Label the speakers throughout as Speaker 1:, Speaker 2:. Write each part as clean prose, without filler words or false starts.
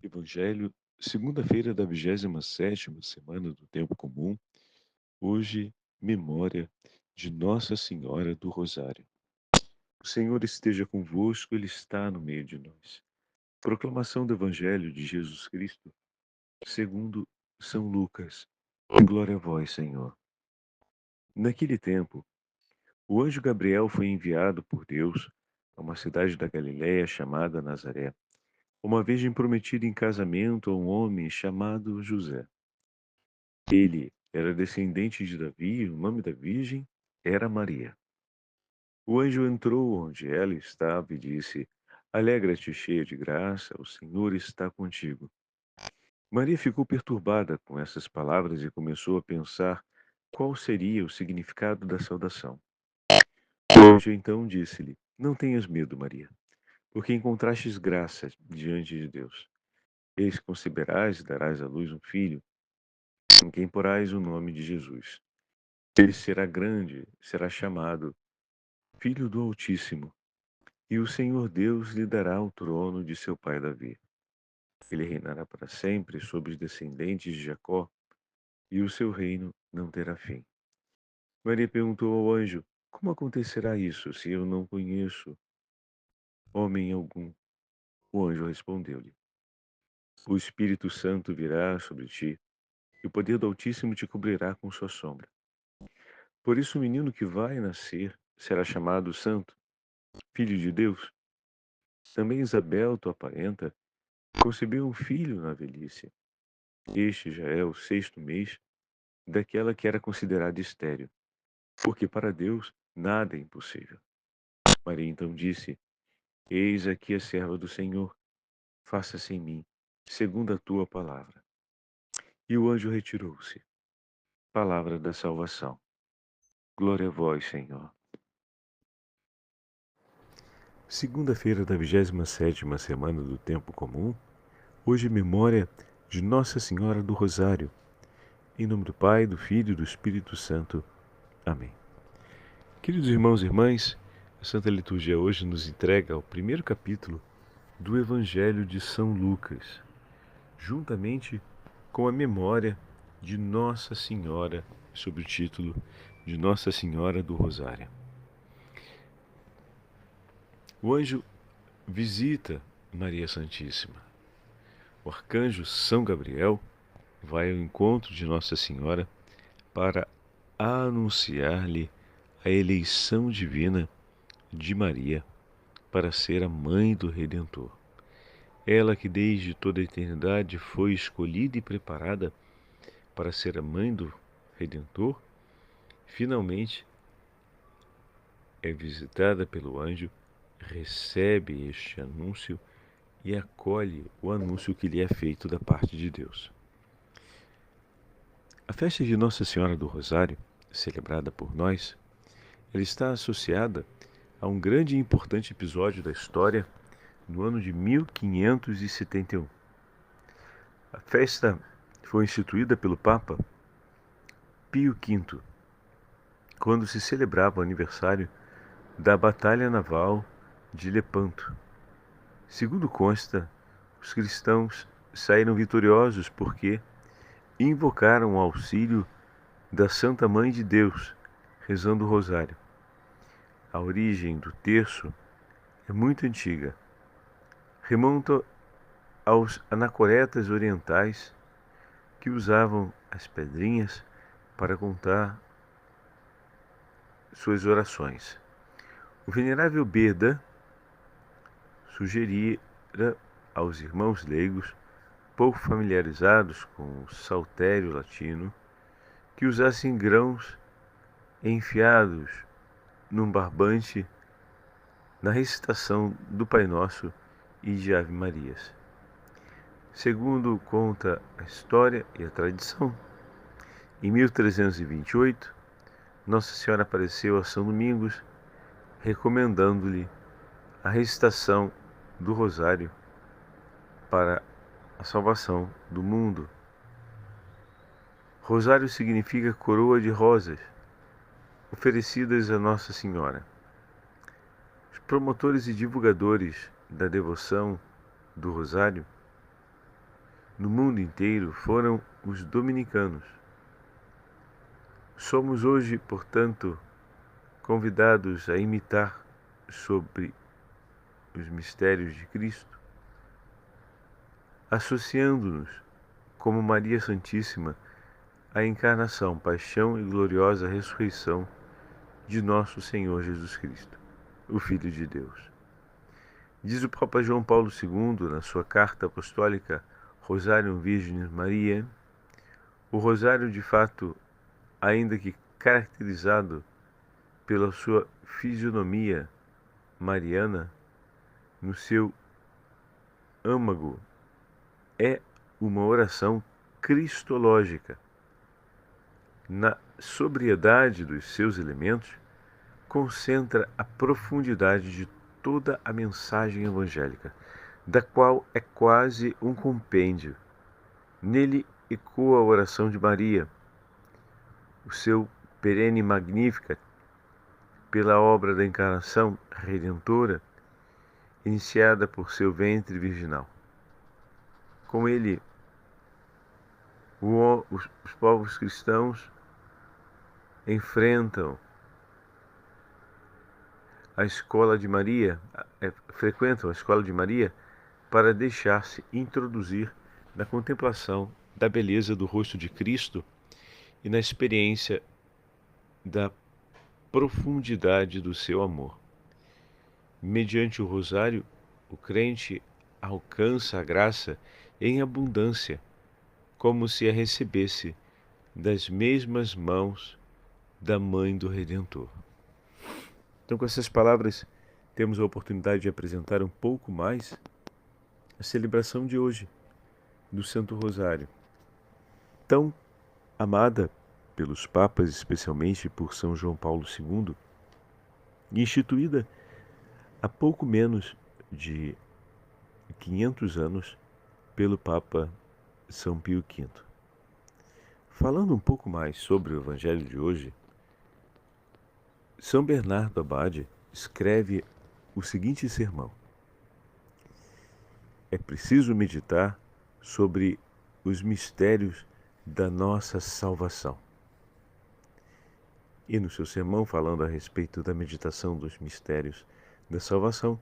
Speaker 1: Evangelho, segunda-feira da 27ª semana do Tempo Comum, hoje, memória de Nossa Senhora do Rosário. O Senhor esteja convosco, Ele está no meio de nós. Proclamação do Evangelho de Jesus Cristo, segundo São Lucas. Glória a vós, Senhor. Naquele tempo, o anjo Gabriel foi enviado por Deus a uma cidade da Galiléia chamada Nazaré, uma virgem prometida em casamento a um homem chamado José. Ele era descendente de Davi e o nome da virgem era Maria. O anjo entrou onde ela estava e disse: Alegra-te, cheia de graça, o Senhor está contigo. Maria ficou perturbada com essas palavras e começou a pensar qual seria o significado da saudação. O anjo então disse-lhe: Não tenhas medo, Maria, porque encontrastes graça diante de Deus. Eis que conceberás e darás à luz um filho, em quem porás o nome de Jesus. Ele será grande, será chamado Filho do Altíssimo, e o Senhor Deus lhe dará o trono de seu pai Davi. Ele reinará para sempre sobre os descendentes de Jacó, e o seu reino não terá fim. Maria perguntou ao anjo: Como acontecerá isso, se eu não conheço homem algum? O anjo respondeu-lhe: O Espírito Santo virá sobre ti, e o poder do Altíssimo te cobrirá com sua sombra. Por isso o menino que vai nascer será chamado Santo, Filho de Deus. Também Isabel, tua parenta, concebeu um filho na velhice. Este já é o 6º mês daquela que era considerada estéril, porque para Deus nada é impossível. Maria então disse: Eis aqui a serva do Senhor, faça-se em mim, segundo a tua palavra. E o anjo retirou-se. Palavra da salvação. Glória a vós, Senhor. Segunda-feira da 27ª semana do Tempo Comum, hoje memória de Nossa Senhora do Rosário. Em nome do Pai, do Filho e do Espírito Santo. Amém. Queridos irmãos e irmãs, a Santa Liturgia hoje nos entrega o primeiro capítulo do Evangelho de São Lucas, juntamente com a memória de Nossa Senhora, sob o título de Nossa Senhora do Rosário. O anjo visita Maria Santíssima. O arcanjo São Gabriel vai ao encontro de Nossa Senhora para anunciar-lhe a eleição divina de Maria para ser a mãe do Redentor. Ela que desde toda a eternidade foi escolhida e preparada para ser a mãe do Redentor, finalmente é visitada pelo anjo, recebe este anúncio e acolhe o anúncio que lhe é feito da parte de Deus. A festa de Nossa Senhora do Rosário, celebrada por nós, ela está associada a um grande e importante episódio da história no ano de 1571. A festa foi instituída pelo Papa Pio V, quando se celebrava o aniversário da Batalha Naval de Lepanto. Segundo consta, os cristãos saíram vitoriosos porque invocaram o auxílio da Santa Mãe de Deus, rezando o rosário. A origem do terço é muito antiga. Remonta aos anacoretas orientais que usavam as pedrinhas para contar suas orações. O venerável Beda sugerira aos irmãos leigos, pouco familiarizados com o saltério latino, que usassem grãos enfiados num barbante na recitação do Pai Nosso e de Ave Marias. Segundo conta a história e a tradição, em 1328, Nossa Senhora apareceu a São Domingos, recomendando-lhe a recitação do Rosário para a salvação do mundo. Rosário significa coroa de rosas, oferecidas a Nossa Senhora. Os promotores e divulgadores da devoção do Rosário no mundo inteiro foram os dominicanos. Somos hoje, portanto, convidados a imitar sobre os mistérios de Cristo, associando-nos, como Maria Santíssima, à encarnação, paixão e gloriosa ressurreição de nosso Senhor Jesus Cristo, o Filho de Deus. Diz o Papa João Paulo II, na sua carta apostólica Rosarium Virginis Mariae, o rosário, de fato, ainda que caracterizado pela sua fisionomia mariana, no seu âmago, é uma oração cristológica. Na sobriedade dos seus elementos, concentra a profundidade de toda a mensagem evangélica, da qual é quase um compêndio. Nele ecoa a oração de Maria, o seu perene Magnificat, pela obra da encarnação redentora, iniciada por seu ventre virginal. Com ele, os povos cristãos enfrentam a escola de Maria, frequentam a escola de Maria para deixar-se introduzir na contemplação da beleza do rosto de Cristo e na experiência da profundidade do seu amor. Mediante o rosário, o crente alcança a graça em abundância, como se a recebesse das mesmas mãos da Mãe do Redentor. Então, com essas palavras, temos a oportunidade de apresentar um pouco mais a celebração de hoje do Santo Rosário, tão amada pelos papas, especialmente por São João Paulo II, e instituída há pouco menos de 500 anos pelo Papa São Pio V. Falando um pouco mais sobre o Evangelho de hoje, São Bernardo Abade escreve o seguinte sermão: é preciso meditar sobre os mistérios da nossa salvação. E no seu sermão, falando a respeito da meditação dos mistérios da salvação,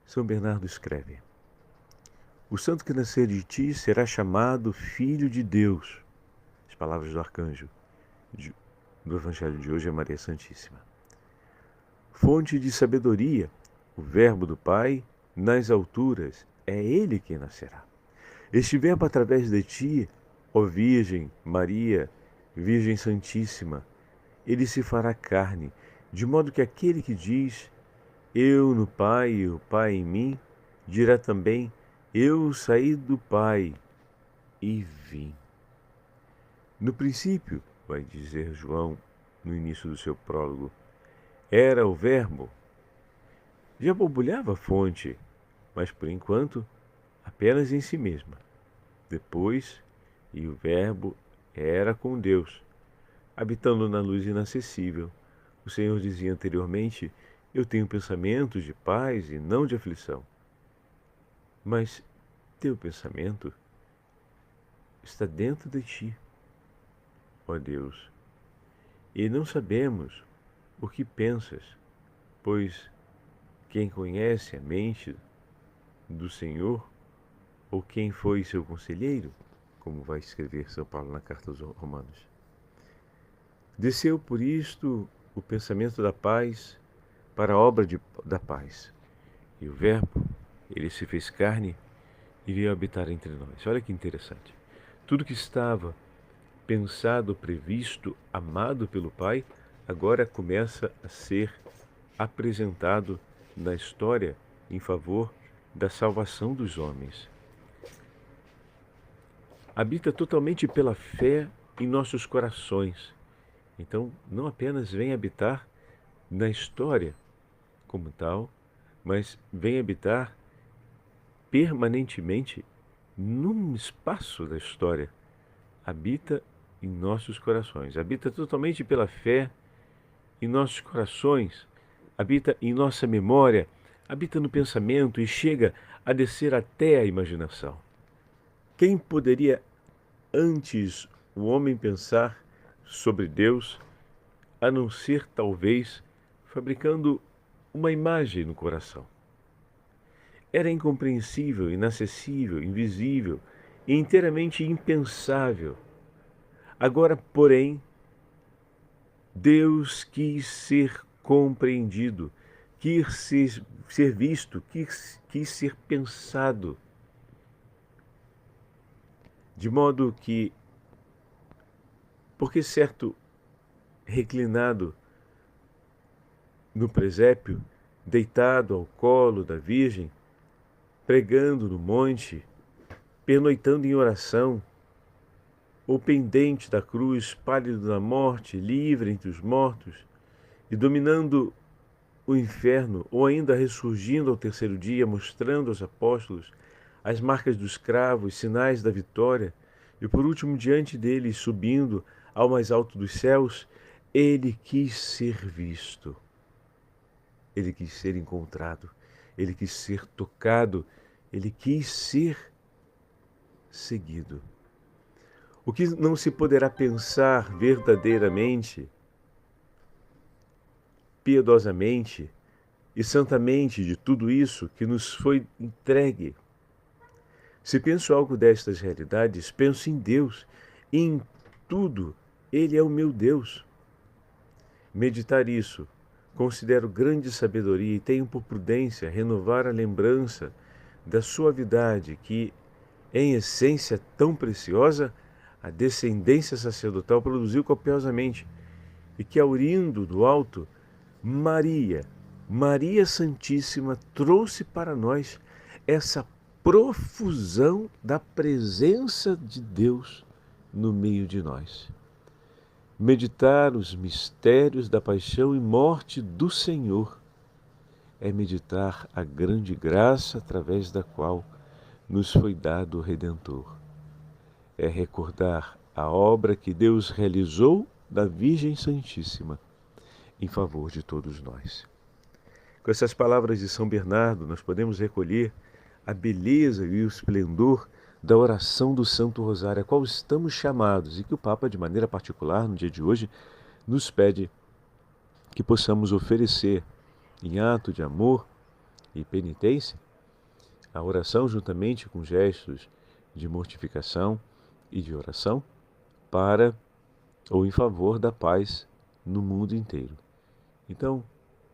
Speaker 1: São Bernardo escreve: o santo que nascer de ti será chamado Filho de Deus. As palavras do arcanjo do Evangelho de hoje é Maria Santíssima. Fonte de sabedoria, o Verbo do Pai nas alturas, é Ele quem nascerá. Este Verbo através de ti, ó Virgem Maria, Virgem Santíssima, Ele se fará carne, de modo que aquele que diz, eu no Pai e o Pai em mim, dirá também, eu saí do Pai e vim. No princípio, vai dizer João no início do seu prólogo, era o Verbo. Já borbulhava a fonte, mas por enquanto apenas em si mesma. Depois, e o Verbo era com Deus, habitando na luz inacessível. O Senhor dizia anteriormente, eu tenho pensamentos de paz e não de aflição. Mas teu pensamento está dentro de ti, ó Deus, e não sabemos o que pensas, pois quem conhece a mente do Senhor, ou quem foi seu conselheiro, como vai escrever São Paulo na carta aos Romanos. Desceu por isto o pensamento da paz para a obra da paz. E o Verbo, ele se fez carne e veio habitar entre nós. Olha que interessante. Tudo que estava pensado, previsto, amado pelo Pai, agora começa a ser apresentado na história em favor da salvação dos homens. Habita totalmente pela fé em nossos corações. Então, não apenas vem habitar na história como tal, mas vem habitar permanentemente num espaço da história. Habita em nossos corações. Habita totalmente pela fé em nossos corações. Habita em nossa memória. Habita no pensamento e chega a descer até a imaginação. Quem poderia antes o homem pensar sobre Deus, a não ser talvez fabricando uma imagem no coração? Era incompreensível, inacessível, invisível e inteiramente impensável. Agora, porém, Deus quis ser compreendido, quis ser visto, quis ser pensado. De modo que, porque certo, reclinado no presépio, deitado ao colo da Virgem, pregando no monte, pernoitando em oração, ou pendente da cruz, pálido na morte, livre entre os mortos, e dominando o inferno, ou ainda ressurgindo ao terceiro dia, mostrando aos apóstolos as marcas dos cravos, sinais da vitória, e por último diante deles, subindo ao mais alto dos céus, ele quis ser visto, ele quis ser encontrado, ele quis ser tocado, ele quis ser seguido. O que não se poderá pensar verdadeiramente, piedosamente e santamente de tudo isso que nos foi entregue. Se penso algo destas realidades, penso em Deus, e em tudo Ele é o meu Deus. Meditar isso, considero grande sabedoria e tenho por prudência renovar a lembrança da suavidade que, em essência tão preciosa, a descendência sacerdotal produziu copiosamente, e que, aurindo do alto, Maria Santíssima trouxe para nós essa profusão da presença de Deus no meio de nós. Meditar os mistérios da paixão e morte do Senhor é meditar a grande graça através da qual nos foi dado o Redentor. É recordar a obra que Deus realizou da Virgem Santíssima em favor de todos nós. Com essas palavras de São Bernardo, nós podemos recolher a beleza e o esplendor da oração do Santo Rosário, a qual estamos chamados e que o Papa, de maneira particular, no dia de hoje, nos pede que possamos oferecer em ato de amor e penitência a oração juntamente com gestos de mortificação e de oração para ou em favor da paz no mundo inteiro. Então,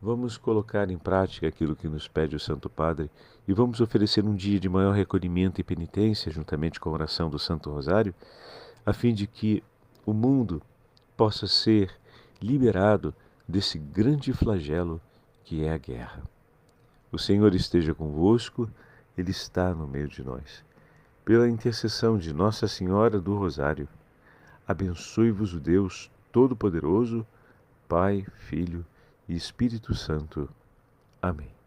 Speaker 1: vamos colocar em prática aquilo que nos pede o Santo Padre e vamos oferecer um dia de maior recolhimento e penitência, juntamente com a oração do Santo Rosário, a fim de que o mundo possa ser liberado desse grande flagelo que é a guerra. O Senhor esteja convosco, Ele está no meio de nós. Pela intercessão de Nossa Senhora do Rosário, abençoe-vos o Deus Todo-Poderoso, Pai, Filho e Espírito Santo. Amém.